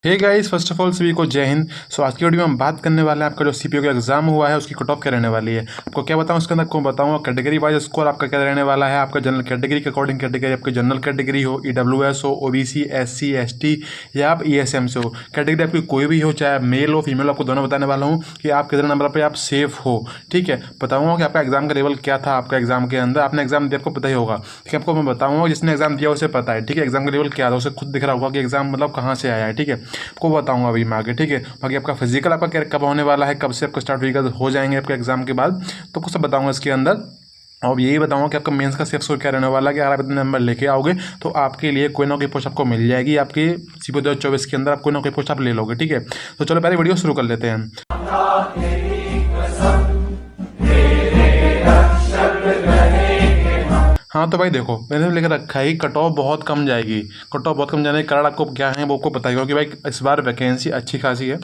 Hey guys, first of all सभी को जय हिंद। सो आज की वीडियो में हम बात करने वाले हैं आपका जो सीपीयू का एग्जाम हुआ है उसकी कट ऑफ क्या रहने वाली है। आपको क्या बताऊं उसके अंदर, आपको बताऊंगा कैटेगरी वाइज स्कोर आपका क्या रहने वाला है। आपका जनरल कैटेगरी के अकॉर्डिंग कैटेगरी आपकी जनरल कैटेगरी हो, ईडब्ल्यूएस हो, ओबीसी, एससी, एसटी या आप ईएसएम से हो, कैटेगरी आपकी कोई भी हो, चाहे मेल हो फीमेल, आपको दोनों बताने वाला हूँ कि आप कितने नंबर पर आप सेफ हो। ठीक है, बताऊंगा कि आपका एग्जाम का लेवल क्या था। आपका एग्जाम के अंदर आपने एग्जाम दिया, आपको पता ही होगा। ठीक है, आपको मैं बताऊंगा जिसने एग्जाम दिया उसे पता है। ठीक है, एग्जाम का लेवल क्या था उसे खुद दिख रहा होगा कि एग्जाम मतलब कहाँ से आया है। ठीक है, आपको बताऊंगा अभी मैं आगे। ठीक है, बाकी आपका फिजिकल आपका क्या कब होने वाला है, कब से आपका स्टार्ट होगा, हो जाएंगे आपके एग्जाम के बाद, तो कुछ सब बताऊंगा इसके अंदर। और यही बताऊंगा कि आपका मेंस का सेफ स्कोर क्या रहने वाला है कि अगर आप इतने नंबर लेके आओगे तो आपके लिए कोई ना कोई पोस्ट आपको मिल जाएगी। आपकी सीपीयू 2024 के अंदर आप कोई ना कोई पोस्ट आप ले लोगे। ठीक है, तो चलो पहले वीडियो शुरू कर लेते हैं। हाँ तो भाई देखो, मैंने लेकर रखा है कि कट ऑफ बहुत कम जाएगी। कट ऑफ बहुत कम जाने के कारण आपको क्या है वो आपको पता ही होगा कि भाई इस बार वैकेंसी अच्छी खासी है।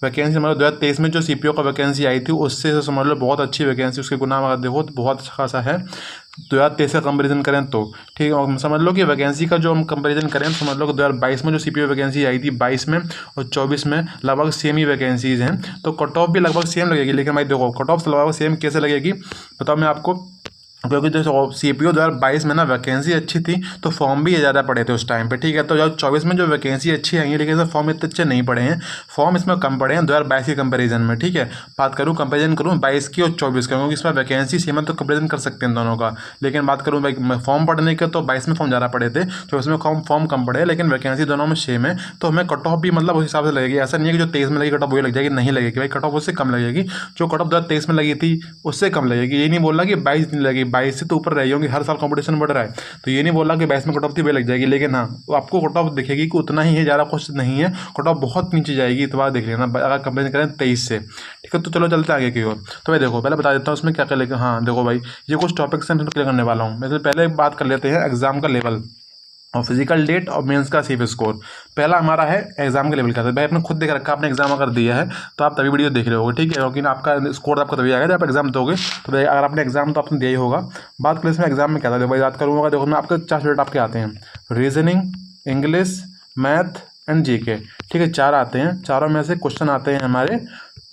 वैकेंसी मतलब 2023 में जो सीपीओ का वैकेंसी आई थी उससे तो समझ लो बहुत अच्छी वैकेंसी, उसके गुना अगर देखो तो बहुत अच्छा खासा है। 2023 का कंपेरिजन करें तो ठीक है, और समझ लो कि वैकेंसी का जो हम कंपेरिजन करें तो समझ लो कि 2022 में जो सीपीओ वैकेंसी आई थी 22 में और 24 में लगभग सेम ही वैकेंसीज हैं। तो कट ऑफ भी लगभग सेम लगेगी। लेकिन भाई देखो कट ऑफ लगभग सेम कैसे लगेगी बताओ मैं आपको, क्योंकि जो सीपीयू 2022 में ना वैकेंसी अच्छी थी तो फॉर्म भी ज़्यादा पड़े थे उस टाइम पे। ठीक है, तो 2024 में जो वैकेंसी अच्छी आई है लेकिन फॉर्म इतने अच्छे नहीं पड़े हैं। फॉर्म इसमें कम पड़े हैं 2022 के कंपैरिजन में। ठीक है, बात करूँ कंपैरिजन करूँ 22 की और 24 का, क्योंकि इसमें वैकेंसी सेम है तो कंपेरिजन कर सकते हैं दोनों का। लेकिन बात करूँ भाई फॉर्म पढ़ने के तो 22 में फॉर्म ज़्यादा पड़े थे, 24 में फॉर्म कम पड़े, लेकिन वैकेंसी दोनों में सेम है। तो हमें कट ऑफ भी मतलब उस हिसाब से लगेगी। ऐसा नहीं है कि जो 23 में लगी कट ऑफ वही लग जाएगी, नहीं लगेगी भाई, कट ऑफ उससे कम लगेगी। जो कट ऑफ 2023 में लगी थी उससे कम लगेगी। ये नहीं बोल रहा कि 22 नहीं लगेगी, 22 से तो ऊपर रही होंगी, हर साल कंपटीशन बढ़ रहा है। तो ये नहीं बोल रहा कि 22 में कट ऑफ थी वही लग जाएगी, लेकिन हाँ आपको कट ऑफ दिखेगी कि उतना ही है, ज़्यादा कुछ नहीं है। कट ऑफ बहुत नीचे जाएगी, इस बार देख लेना अगर कंपेरिजन करें 23 से। ठीक है, तो चलो चलते आगे की ओर। तो भाई देखो पहले बता देता हूँ उसमें क्या क्या लेकर। हाँ देखो भाई, ये कुछ टॉपिक्स हैं क्लियर करने वाला हूँ। मैं पहले बात कर लेते हैं एग्जाम का लेवल और फिजिकल डेट और मेंस का सेफ स्कोर। पहला हमारा है एग्जाम के लेवल का। भाई आपने खुद देख रखा, आपने एग्जाम अगर दिया है तो आप तभी वीडियो देख रहे होगे। ठीक है, क्योंकि आपका स्कोर आपका तभी आएगा जब आप एग्जाम दोगे। तो भाई अगर आपने एग्जाम तो आपने दिया ही होगा। बात करें इसमें एग्जाम में क्या था, भाई याद करूँगा। देखो मैं आपके 4 सब्जेक्ट आपके आते हैं, reasoning, English, math and GK. ठीक है, 4 आते हैं। चारों में से क्वेश्चन आते हैं हमारे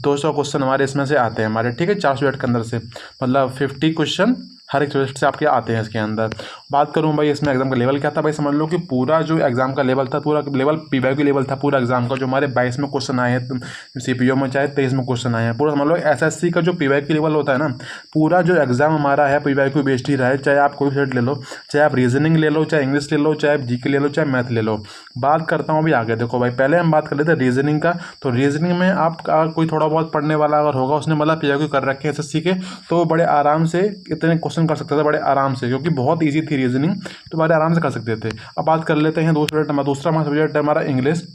200 क्वेश्चन हमारे इसमें से आते हैं हमारे। ठीक है, 4 सब्जेक्ट के अंदर से मतलब 50 क्वेश्चन हर एक सब्जेक्ट से आपके आते हैं इसके अंदर। बात करूं भाई इसमें एग्जाम का लेवल क्या था, भाई समझ लो कि पूरा जो एग्जाम का लेवल था, पूरा लेवल पीवाई की लेवल था पूरा एग्जाम का। जो हमारे 22 में क्वेश्चन आए हैं सीपीओ में, चाहे 23 में क्वेश्चन आए हैं, पूरा समझ लो एसएससी का जो पीवाई की लेवल होता है ना, पूरा जो एग्जाम हमारा है पीवाई को बेस्ड ही रहा है। चाहे आप कोई सब्जेक्ट ले लो, चाहे आप रीजनिंग ले लो, चाहे इंग्लिश ले लो, चाहे आप जीके ले लो, चाहे मैथ ले लो। बात करता हूँ अभी आगे। देखो भाई पहले हम बात कर लेते हैं रीजनिंग का। तो रीजनिंग में आप कोई थोड़ा बहुत पढ़ने वाला अगर होगा, उसने मतलब पीवाई कर रखे हैं एसएससी के, तो बड़े आराम से इतने क्वेश्चन कर सकते थे, बड़े आराम से, क्योंकि बहुत इजी थी रीजनिंग, तो बड़े आराम से कर सकते थे। अब बात कर लेते हैं दूसरा हमारा सब्जेक्ट है हमारा इंग्लिश।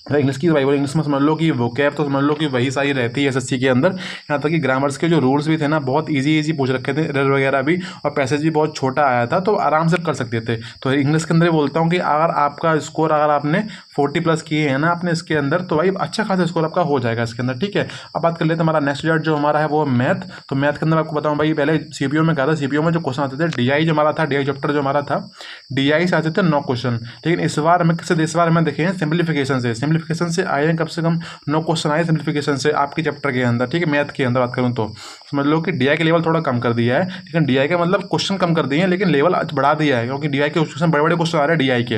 इंग्लिश की भाई इंग्लिश में समझ लो कि वोकैब तो समझ लो कि वही सारी रहती है एसएससी के अंदर। यहाँ तक कि ग्रामर्स के जो रूल्स भी थे ना बहुत इजी पूछ रखे थे, एरर वगैरह भी, और पैसेज भी बहुत छोटा आया था, तो आराम से कर सकते थे। तो इंग्लिश के अंदर बोलता हूँ कि अगर आपका स्कोर अगर आपने 40+ किए हैं ना अपने इसके अंदर, तो भाई अच्छा खासा स्कोर आपका हो जाएगा इसके अंदर। ठीक है, अब बात कर लेते हैं हमारा नेक्स्ट सब्जेक्ट जो हमारा है वो मैथ। तो मैथ के अंदर आपको बताऊँ भाई, पहले सीपीओ में क्या था, सीपीओ में जो क्वेश्चन आते थे डीआई जो हमारा था, डीआई चैप्टर जो हमारा था, डीआई से आते थे 9 क्वेश्चन। लेकिन इस बार हमें देखें सिंप्लीफिकेशन से आए कम से कम 9 क्वेश्चन आए सिंप्लीफिकेशन से आपके चैप्टर के अंदर। ठीक है, मैथ के अंदर बात करूँ तो समझ लो कि डीआई के लेवल थोड़ा कम कर दिया है, लेकिन डीआई का मतलब क्वेश्चन कम कर दिए हैं लेकिन लेवल बढ़ा दिया है, क्योंकि डीआई के क्वेश्चन बड़े बड़े क्वेश्चन आ रहे हैं डीआई के।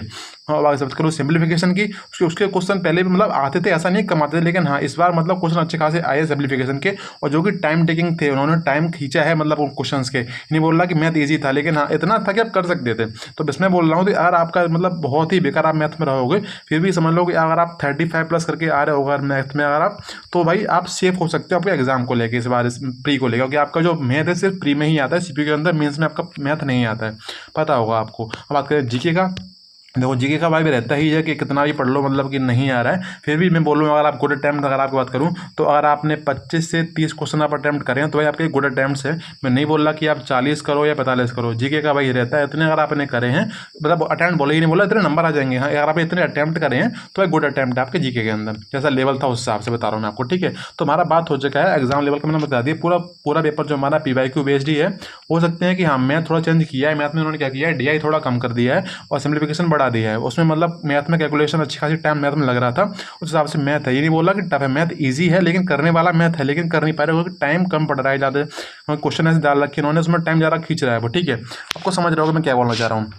हाँ बात बात करूँ सिंप्लीफिकेशन की, उसके क्वेश्चन पहले भी मतलब आते थे, ऐसा नहीं कम आते थे, लेकिन हाँ इस बार मतलब क्वेश्चन अच्छे खासे आए सिंप्लीफिकेशन के, और जो कि टाइम टेकिंग थे, उन्होंने टाइम खींचा है मतलब उन क्वेश्चन के। नहीं बोल रहा कि मैथ ईजी था, लेकिन हाँ इतना था कि आप कर सकते थे। तो बस मैं बोल रहा हूँ कि अगर आपका मतलब बहुत ही बेकार आप मैथ में रहोगे, फिर भी समझ लो कि अगर आप 35+ करके आ रहे हो अगर मैथ में अगर आप, तो भाई आप सेफ हो सकते हो आपके एग्जाम को लेके, इस बार इस प्री को लेकर, क्योंकि आपका जो मैथ है सिर्फ प्री में ही आता है, सीपीयू के अंदर मेंस में आपका मैथ नहीं आता है, पता होगा आपको। अब बात करें जीके का। देखो जीके का भाई भी रहता ही है कि कितना भी पढ़ लो मतलब कि नहीं आ रहा है, फिर भी मैं बोलूँ अगर आप गुड अटैम्प्ट अगर आपकी बात करूँ तो अगर आपने 25 से 30 क्वेश्चन आप अटैम्प्ट करें तो भाई आपके गुड अटैम्प्ट है। मैं नहीं बोल रहा कि आप 40 करो या 45 करो, जीके का भाई रहता है इतने अगर आपने करे हैं, मतलब अटैम्प्ट बोले ही नहीं बोला, इतने नंबर आ जाएंगे। हाँ अगर आप इतने अटैम्प्ट करें हैं तो भाई गुड अटैम्प्ट है आपके जीके के अंदर, जैसा लेवल था उस हिसाब से बता रहा हूँ मैं आपको। ठीक है, तो हमारा बात हो चुका है एग्जाम लेवल का, मैंने बता दिया। पूरा पेपर जो हमारा पीवाईक्यू बेस्ड ही है। हो सकते हैं कि हाँ मैथ थोड़ा चेंज किया है, मैथ में उन्होंने क्या किया है डीआई थोड़ा कम कर दिया है और सिंप्लीफिकेशन बढ़ा पढ़ा दिया है, उसमें मतलब मैथ में कैलकुलेशन अच्छी खासी टाइम मैथ में लग रहा था, उस हिसाब से मैथ है। ये नहीं बोला कि टफ है, मैथ ईजी है लेकिन करने वाला मैथ है, लेकिन कर नहीं पा रहे क्योंकि टाइम कम पड़ रहा है ज़्यादा, क्वेश्चन ऐसे डाल रखे इन्होंने, उसमें टाइम ज़्यादा खींच रहा है वो, ठीक है। आपको समझ रहे हो मैं क्या बोलना चाह रहा हूँ।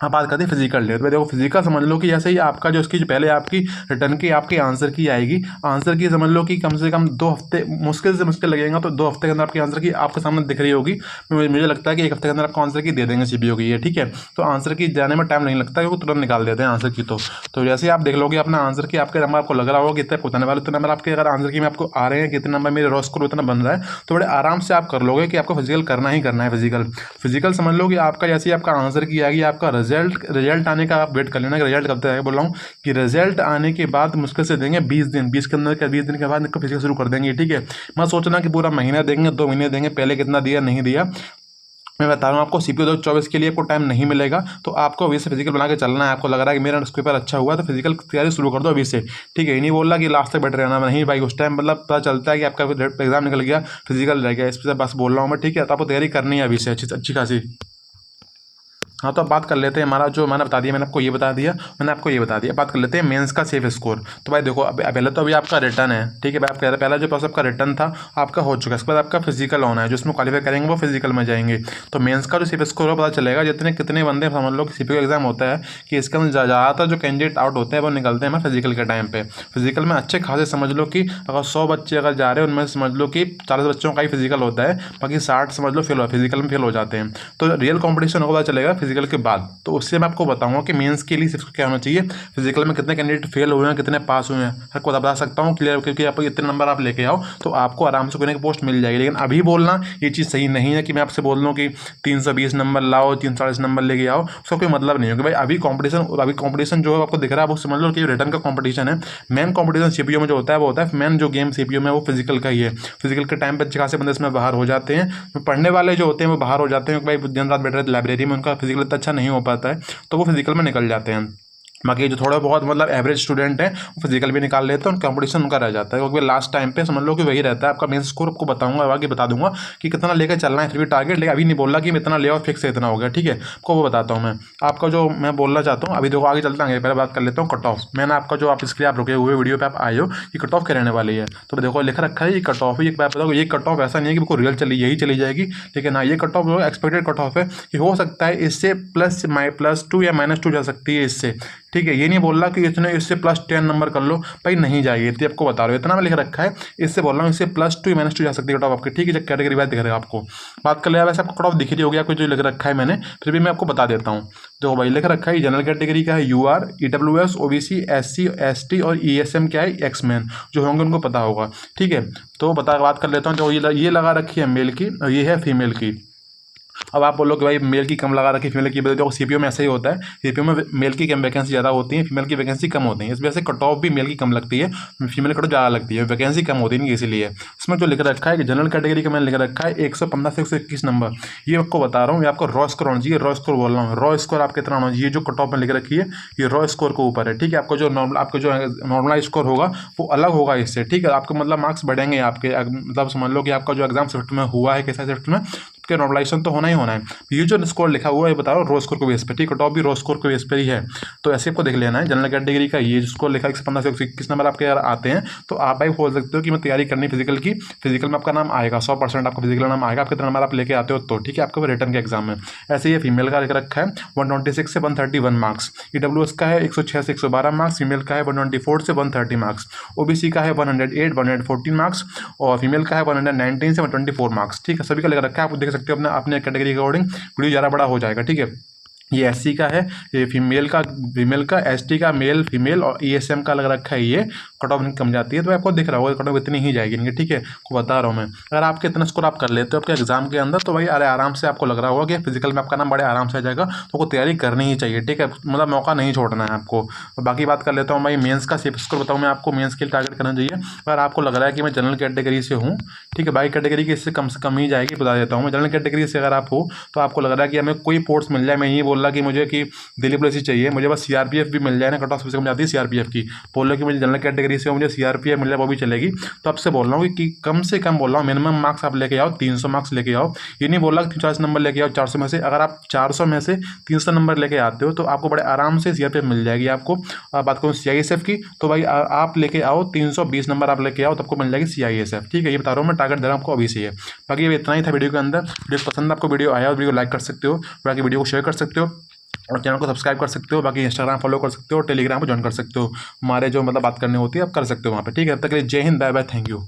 हाँ, बात करते हैं फिजिकल डे। तो देखो फिजिकल समझ लो कि जैसे ही आपका जो इसकी पहले आपकी रिटर्न की आपकी आंसर की आएगी, आंसर की समझ लो कि कम से कम 2 हफ्ते मुश्किल से मुश्किल लगेगा, तो 2 हफ्ते के अंदर आपकी आंसर की आपके सामने दिख रही होगी। मुझे लगता है कि 1 हफ्ते के अंदर आपको आंसर की दे देंगे सीपीओ की ये, ठीक है। तो आंसर की जाने में टाइम नहीं लगता है, वो तुरंत निकाल देते हैं आंसर की। तो जैसे आप देख लोगे अपना आंसर की आपके नंबर आपको लग रहा होगा कितने बताने वाले, तो नंबर आपके अगर आंसर की में आपको आ रहे हैं कितने नंबर मेरे रॉ स्कोर उतना बन रहा है, तो बड़े आराम से आप कर लोगे कि आपको फिजिकल करना ही करना है। फिजिकल समझ लो कि आपका जैसे ही आपका आंसर की आएगी, आपका रिजल्ट आने का आप वेट कर लेना कि रिजल्ट कब तक आएगा। बोल रहा हूँ कि रिजल्ट आने के बाद मुश्किल से देंगे 20 दिन, 20 के अंदर 20 दिन के बाद इनको फिजिकल शुरू कर देंगे, ठीक है। मत सोचना कि पूरा महीना देंगे 2 महीने देंगे, पहले कितना दिया नहीं दिया। मैं बता रहा हूँ आपको सीपीओ 2024 के लिए आपको टाइम नहीं मिलेगा, तो आपको अभी से फिजिकल बना के चलना है। आपको लग रहा है कि मेरा पेपर अच्छा हुआ तो फिजिकल तैयारी शुरू कर दो अभी से, ठीक है। ये नहीं बोल रहा कि लास्ट तक बैठे रहना, नहीं भाई, उस टाइम मतलब पता चलता है कि आपका एग्जाम निकल गया, फिजिकल रह गया, इस पर बस बोल रहा हूँ मैं, ठीक है। तो आपको तैयारी करनी है अभी से अच्छी खासी। हाँ, तो अब बात कर लेते हैं हमारा जो मैंने बता दिया, मैंने आपको ये बता दिया, मैंने आपको ये बता दिया। बात कर लेते हैं मेंस का सेफ स्कोर। तो भाई देखो पहले तो अभी आपका रिटर्न है, ठीक है भाई। आप पहला जो प्रोसेस आपका रिटर्न था आपका हो चुका है, इसके बाद आपका फिजिकल होना है, जो उसमें क्वालिफाई करेंगे वो फिजिकल में जाएंगे। तो मेंस का जो सेफ स्कोर है पता चलेगा कितने बंदे, समझ लो कि सीपीओ एग्जाम होता है कि इसके अंदर ज़्यादातर जो कैंडिडेट आउट होते हैं वो निकलते हैं फिजिकल के टाइम पे। फिजिकल में अच्छे खासे समझ लो कि अगर 100 बच्चे अगर जा रहे हैं उनमें समझ लो कि 40 बच्चों का ही फिजिकल होता है, बाकी 60 समझ लो फिजिकल में फेल हो जाते हैं। तो रियल कॉम्पिटिशन होगा पता चलेगा फिजिकल के बाद। तो उससे मैं आपको बताऊंगा कि मेंस के लिए सिर्फ क्या होना चाहिए, फिजिकल में कितने कैंडिडेट फेल हुए हैं कितने पास हुए हैं, आपको बता सकता हूँ क्लियर, क्योंकि आप इतने नंबर आप लेके आओ तो आपको आराम से कोई पोस्ट मिल जाएगी। लेकिन अभी बोलना ये चीज़ सही नहीं है कि मैं आपसे बोल दूँ कि 320 नंबर लाओ, 340 नंबर लेके आओ, उसका कोई मतलब नहीं है कि भाई अभी कॉम्पिटिशन जो है आपको दिख रहा है वो समझ लो कि रिटर्न का कॉम्पिटिशन है। मेन कॉम्पिटिशन सीपीओ में जो होता है वो होता है मेन जो गेम सीपीओ में वो फिजिकल का ही है। फिजिकल के टाइम पर अच्छे खासे बंदे इसमें बाहर हो जाते हैं, पढ़ने वाले जो होते हैं वो बाहर हो जाते हैं, भाई दिन रात बैठ रहे लाइब्रेरी में, उनका फिजिकल इतना अच्छा नहीं हो पाता है, तो वो फिजिकल में निकल जाते हैं। बाकी जो थोड़ा बहुत मतलब एवरेज स्टूडेंट है वो फिजिकल भी निकाल लेते हैं, कंपटीशन उनका रह जाता है, क्योंकि लास्ट टाइम पे समझ लो कि वही रहता है आपका मेन स्कोर। आपको बताऊंगा आगे बता दूंगा कि कितना लेकर चलना है, फिर भी टारगेट लेकिन अभी नहीं बोल रहा कि इतना ले और फिक्स इतना हो गया, ठीक है। आपको वो बताता हूँ मैं आपका जो मैं बोलना चाहता हूँ। अभी देखो आगे चलता है, पहले बात कर लेता हूँ कट ऑफ। मैंने आपका जो आप इसके लिए आप रुके हुए वीडियो पे आप आए हो कि कट ऑफ क्या रहने वाली है, तो देखो लिख रखा है ये कट ऑफ। ये बात बताओ, ये कट ऑफ ऐसा नहीं है कि बिल्कुल रियल यही चली जाएगी, लेकिन हाँ ये cut off expected cut off है कि हो सकता है इससे +2 या -2 जा सकती है इससे, ठीक है। ये नहीं बोल रहा कि इससे +10 नंबर कर लो, भाई नहीं जाएगी, इतनी आपको बता रहा हूँ, इतना मैं लिख रखा है। इससे बोल रहा हूँ इससे +2 या -2 जा सकती है कट ऑफ आपकी, ठीक है। जब कैटेगरी वाइज दिख रहा है आपको, बात कर लिया वैसे आपको कट ऑफ दिख रही होगी आपको जो लिख रखा है मैंने, फिर भी मैं आपको बता देता हूँ। तो भाई लिख रखा है जनरल कैटेगरी का है UR, EWS, OBC, SC, ST और ESM क्या है एक्समैन, जो होंगे उनको पता होगा, ठीक है। तो बात कर लेता हूँ। जो ये लगा रखी है मेल की और ये है फीमेल की। अब आप बोलो कि भाई मेल की कम लगा रखी फीमेल की, देखो सीपीओ में ऐसा ही होता है, सीपीओ में मेल की कम वैकेंसी ज़्यादा होती है, फीमेल की वैकेंसी कम होती है, इस वजह से कट ऑफ भी मेल की कम लगती है, फीमेल कट ऑफ ज़्यादा लगती है, वैकेंसी कम होती नहीं इसीलिए। इसमें जो लिख रखा है कि जनरल कैटेगरी का मैंने लिख रखा है 115 से 121 नंबर, ये आपको बता रहा हूँ, ये आपको रॉ स्कोर होना चाहिए, रॉ स्कोर बोल रहा हूँ, रॉ स्कोर आपके कितना होना चाहिए, जो कट ऑफ में लिख रखी है ये रॉ स्कोर के ऊपर है, ठीक है। आपको जो नॉर्मल स्कोर होगा वो अलग होगा इससे, ठीक है। आपको मतलब मार्क्स बढ़ेंगे आपके, मतलब समझ लो कि आपका जो एग्जाम शिफ्ट में हुआ है कैसा शिफ्ट में, उसके नॉर्मलाइजेशन तो होना ही होना है। ये जो स्कोर लिखा हुआ है बता रहा हूँ रो स्कोर को बेस पे, ठीक है। टॉप भी रो स्कोर को बेस पे ही है, तो ऐसे आपको देख लेना है। जनरल कैटेगरी का ये स्कोर लिखा है 115 से 121 नंबर आपके अगर आते हैं तो आप भाई बोल सकते हो कि मैं तैयारी करनी फिजिकल की, फिजिकल में आपका नाम आएगा 100% आपका फिजिकल नाम आएगा, आप कितना नंबर आप लेके आते हो तो, ठीक है। आपका रिटर्न के एग्जाम में ऐसे ही फीमेल का लिख रखा है 126 से 131 मार्क्स, EWS का है 106 से 112 मार्क्स, फीमेल का है 124 से 130 मार्क्स, OBC का है 108 114 मार्क्स और फीमेल का है 119 से 124 मार्क्स, ठीक है। सभी का लिख रखा है, आप देख सकते हो अपने कैटेगरी के अकॉर्डिंग, वीडियो ज़्यादा बड़ा हो जाएगा, ठीक है। ये SC का है, ये फीमेल का ST का मेल फीमेल और ESM का लग रखा है, ये कट ऑफ कम जाती है, तो आपको दिख रहा होगा कट ऑफ इतनी ही जाएगी इनकी, ठीक है। को बता रहा हूँ मैं, अगर आपके इतना स्कोर आप कर लेते हो आपके एग्जाम के अंदर तो भाई अरे आराम से आपको लग रहा होगा कि फिजिकल में आपका नाम बड़े आराम से आ जाएगा, तो वो तैयारी करनी ही चाहिए, ठीक है। मतलब मौका नहीं छोड़ना है आपको। तो बाकी बात कर लेता हूँ भाई मेंस का सेफ स्कोर बताऊँ मैं आपको, मेंस के लिए टारगेट करना चाहिए। अगर आपको लग रहा है कि मैं जनरल कैटेगरी से हूँ, ठीक है, बाई कैटेगरी की इससे कम ही जाएगी, बता देता हूँ मैं। जनरल कैटेगरी से अगर आप हो तो आपको लग रहा है कि हमें कोई पोस्ट मिल जाए, मैं ये बोल रहा कि मुझे कि दिल्ली पुलिस ही चाहिए, मुझे बस सीआरपीएफ भी मिल जाए ना, कट ऑफ सबसे कम जाती है सीआरपीएफ की, बोल रहा कि मुझे जनरल कैटेगरी से मुझे सीआरपीएफ मिल जाए वो भी चलेगी। तो आपसे बोल रहा हूँ कि कम से कम बोल रहा हूँ मिनिमम मार्क्स आप लेके आओ, 300 मार्क्स लेके आओ। ये नहीं बोल रहा कि 40 नंबर लेके आओ 400 में से, अगर आप 400 में से 300 नंबर लेके आते हो तो आपको बड़े आराम से सीआरपीएफ मिल जाएगी। आपको बात करूँ सीआईएसएफ की, तो भाई आप लेके आओ 320 नंबर आप लेके आओ, तो आपको मिल जाएगी सीआईएसएफ। ठीक है, ये बता रहा हूँ मैं, टारगेट दे रहा हूँ आपको अभी से। बाकी ये इतना ही था वीडियो के अंदर। वीडियो पसंद आपको वीडियो आया और वीडियो लाइक कर सकते हो, बाकी वीडियो को शेयर कर सकते हो और चैनल को सब्सक्राइब कर सकते हो। बाकी इंस्टाग्राम फॉलो कर सकते हो, टेलीग्राम पर ज्वाइन कर सकते हो, हमारे जो मतलब बात करनी होती है आप कर सकते हो वहाँ पे। ठीक है, तब तक के लिए जय Hind, bye bye, thank you.